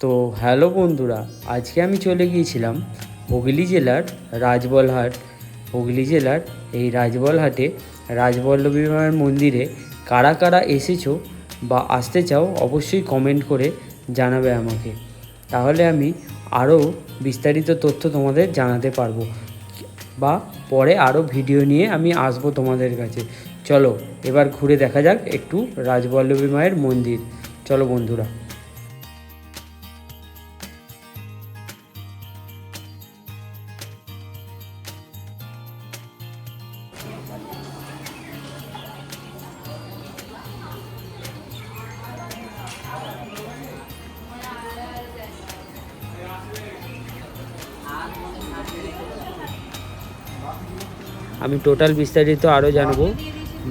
তো হ্যালো বন্ধুরা, আজকে আমি চলে গিয়েছিলাম হুগলি জেলার রাজবলহাট। হুগলি জেলার এই রাজবলহাটে রাজবল্লভী মায়ের মন্দিরে কারা কারা এসেছো বা আসতে চাও অবশ্যই কমেন্ট করে জানাবে আমাকে, তাহলে আমি আরও বিস্তারিত তথ্য তোমাদের জানাতে পারবো বা পরে আরও ভিডিও নিয়ে আমি আসবো তোমাদের কাছে। চলো এবার ঘুরে দেখা যাক একটু রাজবল্লভী মায়ের মন্দির। চলো বন্ধুরা। আমি টোটাল বিস্তারিত আরও জানাবো।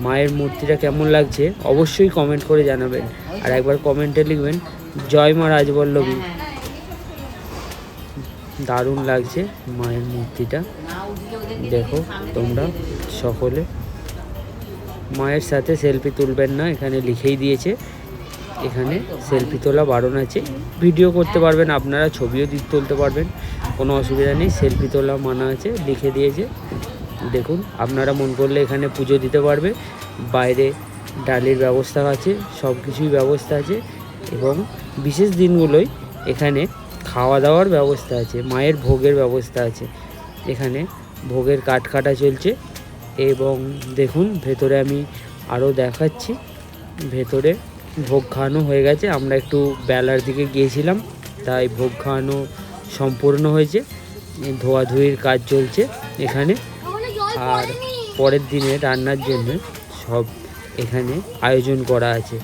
মায়ের মূর্তিটা কেমন লাগছে অবশ্যই কমেন্ট করে জানাবেন, আর একবার কমেন্টে লিখবেন জয় মা রাজবল্লভী। দারুণ লাগছে মায়ের মূর্তিটা, দেখো তোমরা সকলে। মায়ের সাথে সেলফি তুলবেন না, এখানে লিখেই দিয়েছে এখানে সেলফি তোলা বারণ আছে। ভিডিও করতে পারবেন আপনারা, ছবিও তুলতে পারবেন, কোনো অসুবিধা নেই। সেলফি তোলা মানা আছে, লিখে দিয়েছে। দেখুন আপনারা মন করলে এখানে পুজো দিতে পারবে। বাইরে ডালির ব্যবস্থা আছে, সব কিছুই ব্যবস্থা আছে, এবং বিশেষ দিনগুলোই এখানে খাওয়া দাওয়ার ব্যবস্থা আছে, মায়ের ভোগের ব্যবস্থা আছে। এখানে ভোগের কাঠ কাটা চলছে, এবং দেখুন ভেতরে আমি আরও দেখাচ্ছি। ভেতরে ভোগ খাওয়ানো হয়ে গেছে, আমরা একটু বেলার দিকে গিয়েছিলাম তাই ভোগ খাওয়ানো সম্পূর্ণ হয়েছে। ধোয়াধুয়ির কাজ চলছে এখানে, আর পরের দিনে রান্নার জন্য সব এখানে আয়োজন করা আছে।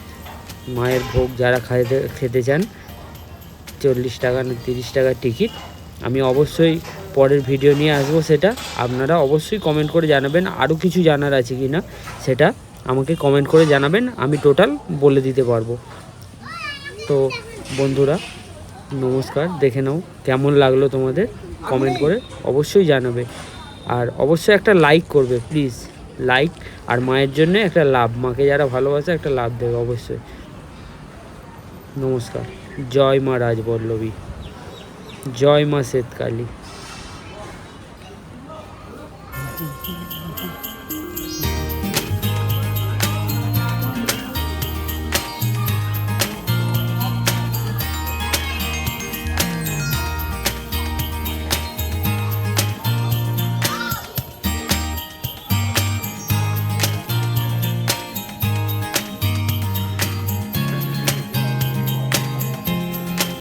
মায়ের ভোগ যারা খেতে চান 40 টাকা না 30 টাকা টিকিট। আমি অবশ্যই পরের ভিডিও নিয়ে আসবো, সেটা আপনারা অবশ্যই কমেন্ট করে জানাবেন। আরও কিছু জানার আছে কি না সেটা আমাকে কমেন্ট করে জানাবেন, আমি টোটাল বলে দিতে পারবো। তো বন্ধুরা নমস্কার, দেখে নাও কেমন লাগলো তোমাদের, কমেন্ট করে অবশ্যই জানাবে, আর অবশ্যই একটা লাইক করবে প্লিজ। লাইক আর মায়ের জন্য একটা লাভ, মাকে যারা ভালোবাসে একটা লাভ দেবে অবশ্যই। নমস্কার। জয় মা রাজবল্লভী, জয় মা শ্বেতকালী।